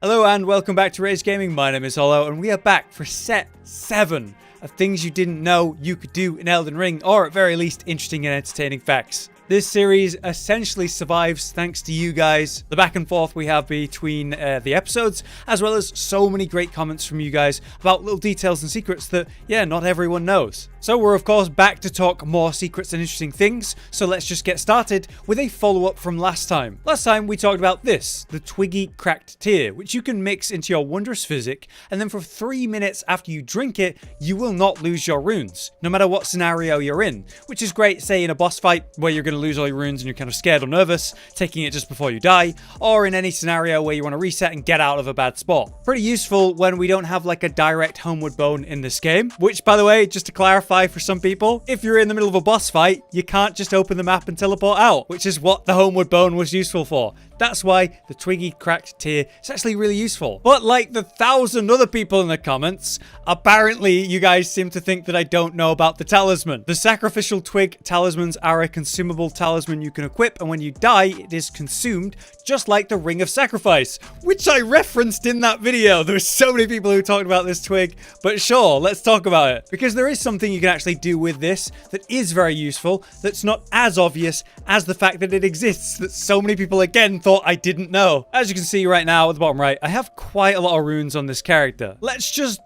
Hello and welcome back to Rage Gaming. My name is Hollow and we are back for set 7 of things you didn't know you could do in Elden Ring, or at very least interesting and entertaining facts. This series essentially survives thanks to you guys, the back and forth we have between the episodes, as well as so many great comments from you guys about little details and secrets that, yeah, not everyone knows. So we're of course back to talk more secrets and interesting things, so let's just get started with a follow-up from last time. Last time we talked about this, the Twiggy Cracked Tear, which you can mix into your Wondrous Physic, and then for 3 minutes after you drink it, you will not lose your runes, no matter what scenario you're in, which is great, say in a boss fight where you're going to lose all your runes and you're kind of scared or nervous, taking it just before you die, or in any scenario where you want to reset and get out of a bad spot. Pretty useful when we don't have like a direct Homewood Bone in this game, which by the way, just to clarify for some people, if you're in the middle of a boss fight, you can't just open the map and teleport out, which is what the Homewood Bone was useful for. That's why the Twiggy Cracked Tear is actually really useful. But like the 1,000 other people in the comments, apparently you guys seem to think that I don't know about the talisman. The sacrificial twig talismans are a consumable talisman you can equip, and when you die, it is consumed, just like the Ring of Sacrifice, which I referenced in that video. There were so many people who talked about this twig, but sure, let's talk about it. Because there is something you can actually do with this that is very useful, that's not as obvious as the fact that it exists, that so many people again thought I didn't know. As you can see right now at the bottom right, I have quite a lot of runes on this character. Let's just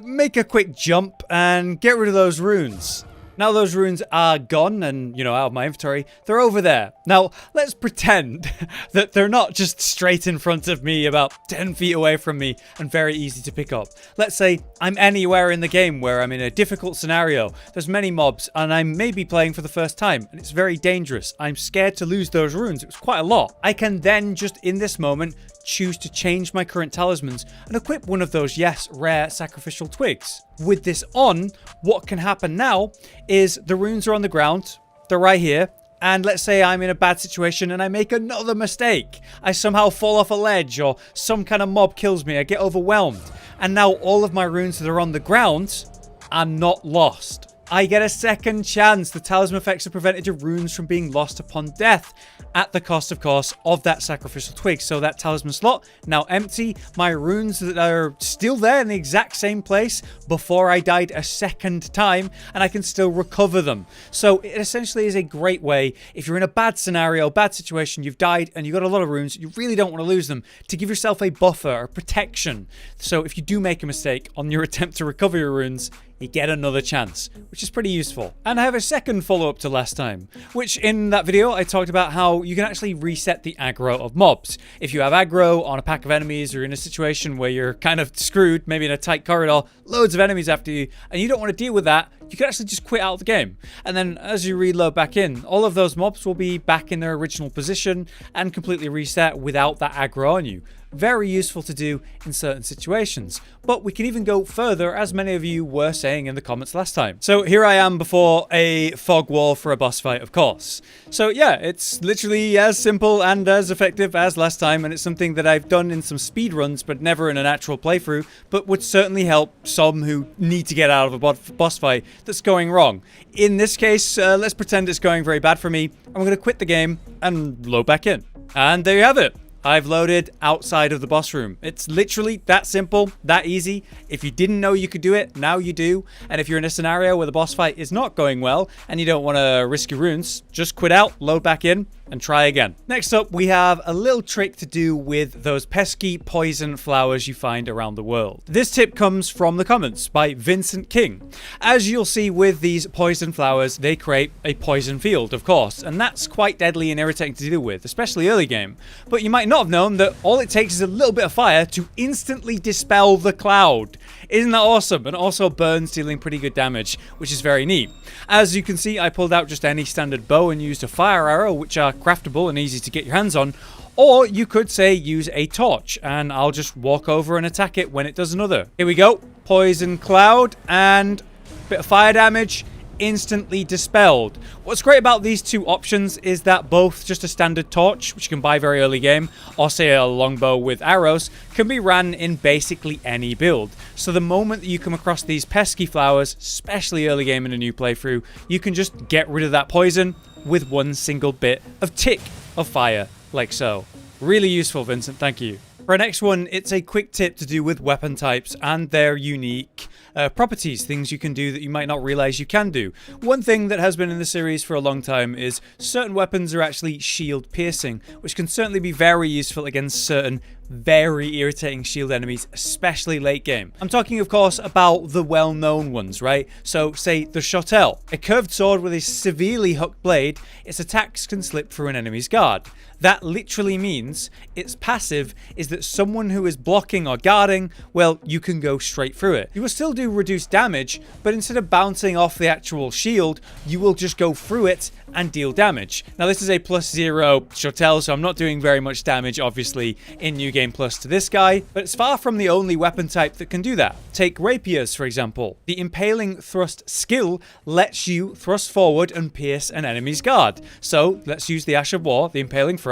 make a quick jump and get rid of those runes. Now those runes are gone and, you know, out of my inventory, they're over there. Now, let's pretend that they're not just straight in front of me, about 10 feet away from me, and very easy to pick up. Let's say I'm anywhere in the game where I'm in a difficult scenario, there's many mobs, and I'm maybe playing for the first time, and it's very dangerous. I'm scared to lose those runes, it was quite a lot. I can then, just in this moment, choose to change my current talismans and equip one of those, yes, rare sacrificial twigs. With this on, what can happen now is the runes are on the ground, they're right here, and let's say I'm in a bad situation and I make another mistake. I somehow fall off a ledge or some kind of mob kills me, I get overwhelmed, and now all of my runes that are on the ground are not lost. I get a second chance. The talisman effects have prevented your runes from being lost upon death, at the cost, of course, of that sacrificial twig. So that talisman slot now empty. My runes that are still there in the exact same place before I died a second time, and I can still recover them. So it essentially is a great way, if you're in a bad scenario, bad situation, you've died and you've got a lot of runes, you really don't want to lose them, to give yourself a buffer or protection. So if you do make a mistake on your attempt to recover your runes, you get another chance, which is pretty useful. And I have a second follow-up to last time, which in that video I talked about how you can actually reset the aggro of mobs. If you have aggro on a pack of enemies or in a situation where you're kind of screwed, maybe in a tight corridor, loads of enemies after you, and you don't want to deal with that, you can actually just quit out of the game. And then as you reload back in, all of those mobs will be back in their original position and completely reset without that aggro on you. Very useful to do in certain situations. But we can even go further, as many of you were saying in the comments last time. So here I am before a fog wall for a boss fight, of course. So yeah, it's literally as simple and as effective as last time, and it's something that I've done in some speedruns, but never in an actual playthrough, but would certainly help some who need to get out of a boss fight that's going wrong. In this case, let's pretend it's going very bad for me. I'm going to quit the game and load back in. And there you have it. I've loaded outside of the boss room. It's literally that simple, that easy. If you didn't know you could do it, now you do. And if you're in a scenario where the boss fight is not going well and you don't want to risk your runes, just quit out, load back in, and try again. Next up, we have a little trick to do with those pesky poison flowers you find around the world. This tip comes from the comments by Vincent King. As you'll see with these poison flowers, they create a poison field, of course, and that's quite deadly and irritating to deal with, especially early game. But you might not have known that all it takes is a little bit of fire to instantly dispel the cloud. Isn't that awesome? And also burns, dealing pretty good damage, which is very neat. As you can see, I pulled out just any standard bow and used a fire arrow, which are craftable and easy to get your hands on. Or you could say use a torch, and I'll just walk over and attack it when it does another. Here we go. Poison cloud and a bit of fire damage. Instantly dispelled. What's great about these two options is that both just a standard torch, which you can buy very early game, or say a longbow with arrows, can be ran in basically any build. So the moment that you come across these pesky flowers, especially early game in a new playthrough, you can just get rid of that poison with one single bit of tick of fire, like so. Really useful, Vincent, thank you. For our next one, it's a quick tip to do with weapon types and their unique properties, things you can do that you might not realize you can do. One thing that has been in the series for a long time is certain weapons are actually shield piercing, which can certainly be very useful against certain very irritating shield enemies, especially late game. I'm talking, of course, about the well-known ones, right? So, say the Shotel, a curved sword with a severely hooked blade. Its attacks can slip through an enemy's guard. That literally means its passive is that someone who is blocking or guarding, well, you can go straight through it. You will still do reduced damage, but instead of bouncing off the actual shield, you will just go through it and deal damage. Now, this is a +0 Shotel, so I'm not doing very much damage, obviously, in New Game Plus to this guy, but it's far from the only weapon type that can do that. Take rapiers, for example. The impaling thrust skill lets you thrust forward and pierce an enemy's guard. So, let's use the Ash of War, the impaling thrust.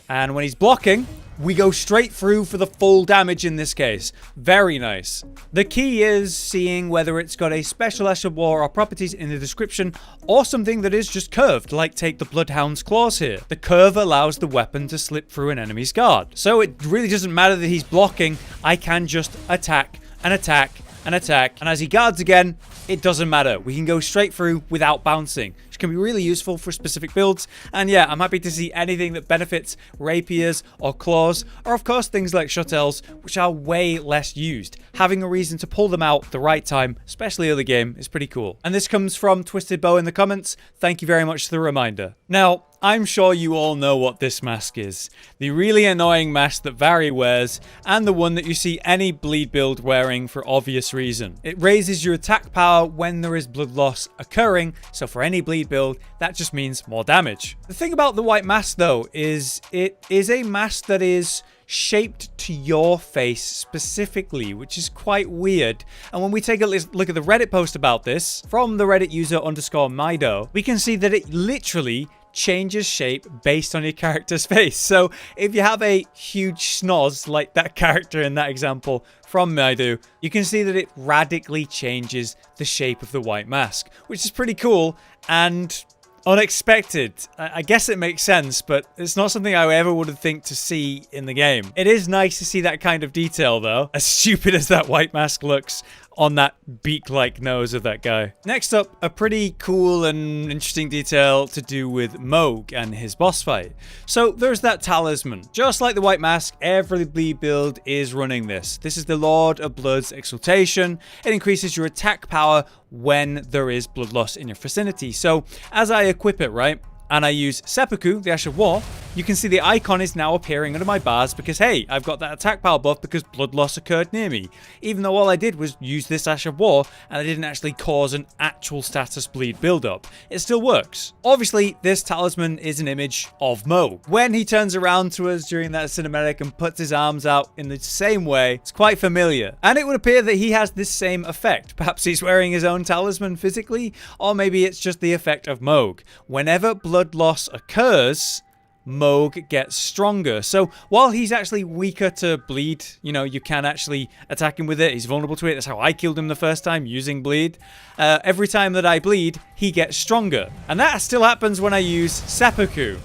And when he's blocking, we go straight through for the full damage in this case. Very nice. The key is seeing whether it's got a special Ash of War or properties in the description, or something that is just curved, like take the Bloodhound's Claws here. The curve allows the weapon to slip through an enemy's guard. So it really doesn't matter that he's blocking, I can just attack and attack and attack, and as he guards again, it doesn't matter. We can go straight through without bouncing, which can be really useful for specific builds. And yeah, I'm happy to see anything that benefits rapiers or claws, or of course things like Shotels, which are way less used. Having a reason to pull them out at the right time, especially early game, is pretty cool. And this comes from Twisted Bow in the comments. Thank you very much for the reminder. Now, I'm sure you all know what this mask is. The really annoying mask that Vari wears, and the one that you see any bleed build wearing for obvious reason. It raises your attack power when there is blood loss occurring, so for any bleed build, that just means more damage. The thing about the white mask though, is it is a mask that is shaped to your face specifically, which is quite weird. And when we take a look at the Reddit post about this, from the Reddit user _Mido, we can see that it literally changes shape based on your character's face. So if you have a huge schnoz like that character in that example from Mido, you can see that it radically changes the shape of the white mask, which is pretty cool and unexpected. I guess it makes sense, but it's not something I ever would have think to see in the game. It is nice to see that kind of detail though, as stupid as that white mask looks on that beak-like nose of that guy. Next up, a pretty cool and interesting detail to do with Mohg and his boss fight. So there's that talisman. Just like the white mask, every bleed build is running this. This is the Lord of Blood's Exaltation. It increases your attack power when there is blood loss in your vicinity. So as I equip it, right, and I use Seppuku, the Ash of War, you can see the icon is now appearing under my bars because, hey, I've got that attack power buff because blood loss occurred near me. Even though all I did was use this Ash of War and I didn't actually cause an actual status bleed buildup. It still works. Obviously, this talisman is an image of Mohg. When he turns around to us during that cinematic and puts his arms out in the same way, it's quite familiar. And it would appear that he has this same effect. Perhaps he's wearing his own talisman physically, or maybe it's just the effect of Mohg. Whenever blood loss occurs, Mohg gets stronger. So while he's actually weaker to bleed, you know, you can actually attack him with it. He's vulnerable to it. That's how I killed him the first time, using bleed. Every time that I bleed, he gets stronger. And that still happens when I use Seppuku.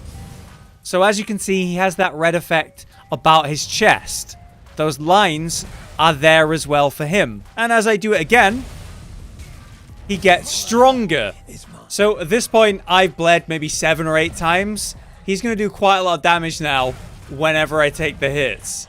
So as you can see, he has that red effect about his chest. Those lines are there as well for him. And as I do it again, he gets stronger. So at this point, I've bled maybe 7 or 8 times. He's going to do quite a lot of damage now whenever I take the hits.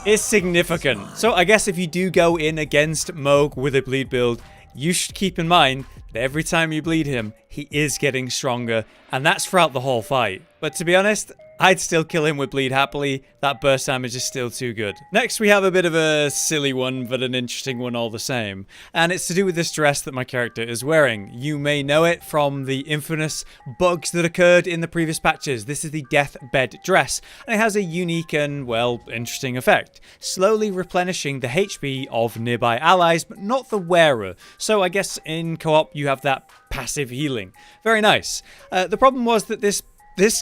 It's significant. So I guess if you do go in against Mohg with a bleed build, you should keep in mind that every time you bleed him, he is getting stronger. And that's throughout the whole fight. But to be honest, I'd still kill him with bleed happily. That burst damage is still too good. Next, we have a bit of a silly one, but an interesting one all the same. And it's to do with this dress that my character is wearing. You may know it from the infamous bugs that occurred in the previous patches. This is the Deathbed Dress, and it has a unique and, well, interesting effect. Slowly replenishing the HP of nearby allies, but not the wearer. So I guess in co-op, you have that passive healing. Very nice. The problem was that this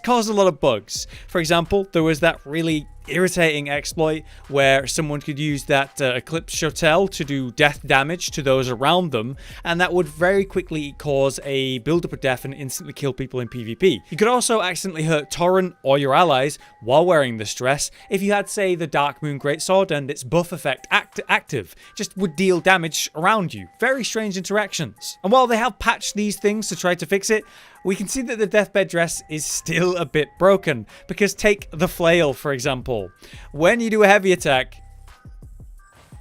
caused a lot of bugs. For example, there was that really irritating exploit where someone could use that Eclipse Shuttle to do death damage to those around them, and that would very quickly cause a build-up of death and instantly kill people in PvP. You could also accidentally hurt Torrent or your allies while wearing this dress if you had, say, the Dark Moon Greatsword and its buff effect active. Just would deal damage around you. Very strange interactions. And while they have patched these things to try to fix it, we can see that the Deathbed Dress is still a bit broken, because take the flail, for example. When you do a heavy attack,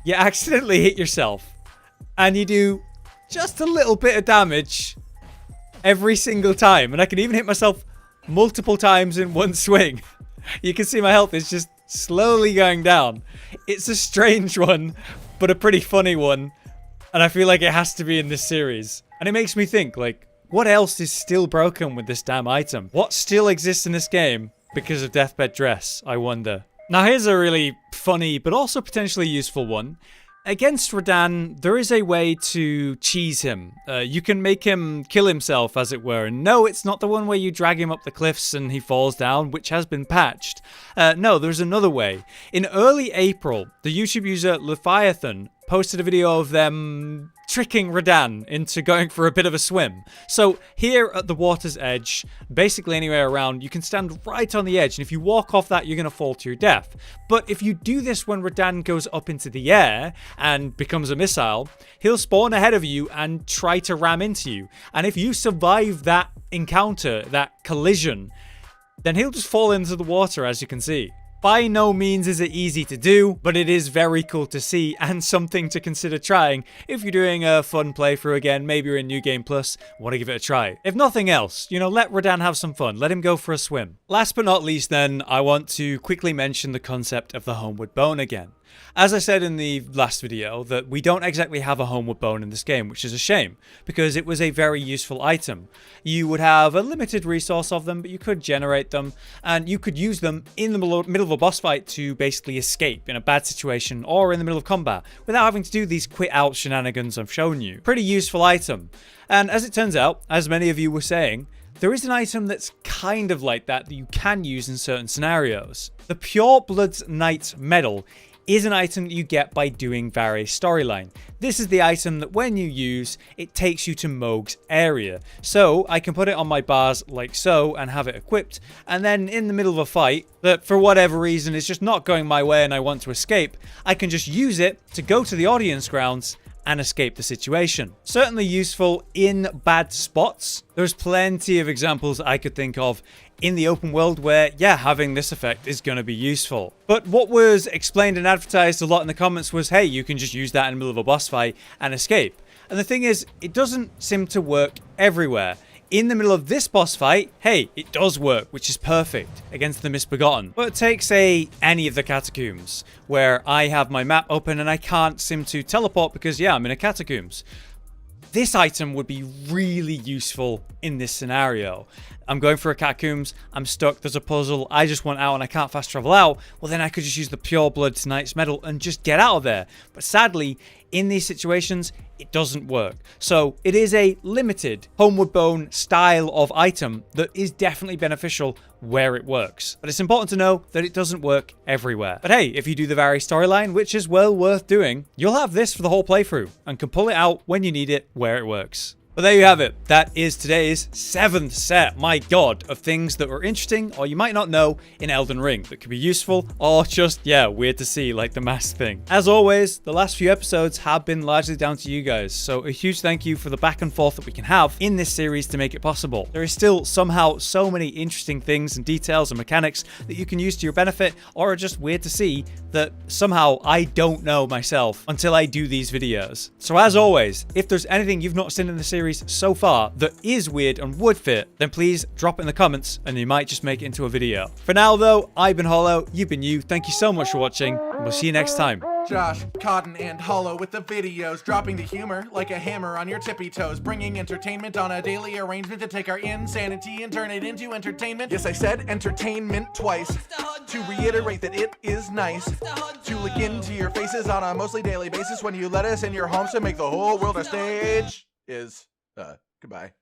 you accidentally hit yourself, and you do just a little bit of damage every single time. And I can even hit myself multiple times in one swing. You can see my health is just slowly going down. It's a strange one, but a pretty funny one, and I feel like it has to be in this series. And it makes me think, like, what else is still broken with this damn item? What still exists in this game because of Deathbed Dress, I wonder? Now here's a really funny but also potentially useful one. Against Radan, there is a way to cheese him. You can make him kill himself, as it were. And no, it's not the one where you drag him up the cliffs and he falls down, which has been patched. No, there's another way. In early April, the YouTube user Leviathan posted a video of them tricking Radan into going for a bit of a swim. So here at the water's edge, basically anywhere around, you can stand right on the edge, and if you walk off that, you're going to fall to your death. But if you do this when Radan goes up into the air and becomes a missile, he'll spawn ahead of you and try to ram into you. And if you survive that encounter, that collision, then he'll just fall into the water, as you can see. By no means is it easy to do, but it is very cool to see and something to consider trying if you're doing a fun playthrough again. Maybe you're in New Game Plus, want to give it a try. If nothing else, you know, let Radan have some fun. Let him go for a swim. Last but not least then, I want to quickly mention the concept of the Homewood Bone again. As I said in the last video, that we don't exactly have a Homewood Bone in this game, which is a shame, because it was a very useful item. You would have a limited resource of them, but you could generate them, and you could use them in the middle of a boss fight to basically escape in a bad situation or in the middle of combat, without having to do these quit out shenanigans I've shown you. Pretty useful item. And as it turns out, as many of you were saying, there is an item that's kind of like that you can use in certain scenarios. The Pureblood's Knight's Medal is an item that you get by doing various storyline. This is the item that when you use, it takes you to Mohg's area. So I can put it on my bars like so and have it equipped, and then in the middle of a fight that for whatever reason is just not going my way and I want to escape, I can just use it to go to the audience grounds and escape the situation. Certainly useful in bad spots. There's plenty of examples I could think of in the open world where, yeah, having this effect is going to be useful. But what was explained and advertised a lot in the comments was, hey, you can just use that in the middle of a boss fight and escape. And the thing is, it doesn't seem to work everywhere. In the middle of this boss fight, hey, it does work, which is perfect against the Misbegotten. But take, say, any of the catacombs, where I have my map open and I can't seem to teleport because, yeah, I'm in a catacombs. This item would be really useful in this scenario. I'm going for a catacombs, I'm stuck, there's a puzzle, I just want out and I can't fast travel out. Well, then I could just use the Pureblood Knight's Medal and just get out of there. But sadly, in these situations, it doesn't work. So it is a limited Homewood Bone style of item that is definitely beneficial where it works. But it's important to know that it doesn't work everywhere. But hey, if you do the various storyline, which is well worth doing, you'll have this for the whole playthrough and can pull it out when you need it where it works. But there you have it. That is today's 7th set, my god, of things that were interesting or you might not know in Elden Ring that could be useful or just, yeah, weird to see, like the mask thing. As always, the last few episodes have been largely down to you guys, so a huge thank you for the back and forth that we can have in this series to make it possible. There is still somehow so many interesting things and details and mechanics that you can use to your benefit or are just weird to see that somehow I don't know myself until I do these videos. So as always, if there's anything you've not seen in the series so far that is weird and would fit, then please drop it in the comments and you might just make it into a video. For now though, I've been Hollow, you've been you, thank you so much for watching, and we'll see you next time. Josh, Cotton, and Hollow with the videos, dropping the humor like a hammer on your tippy toes, bringing entertainment on a daily arrangement to take our insanity and turn it into entertainment. Yes, I said entertainment twice, to reiterate that it is nice to look into your faces on a mostly daily basis when you let us in your homes to make the whole world a stage. Goodbye.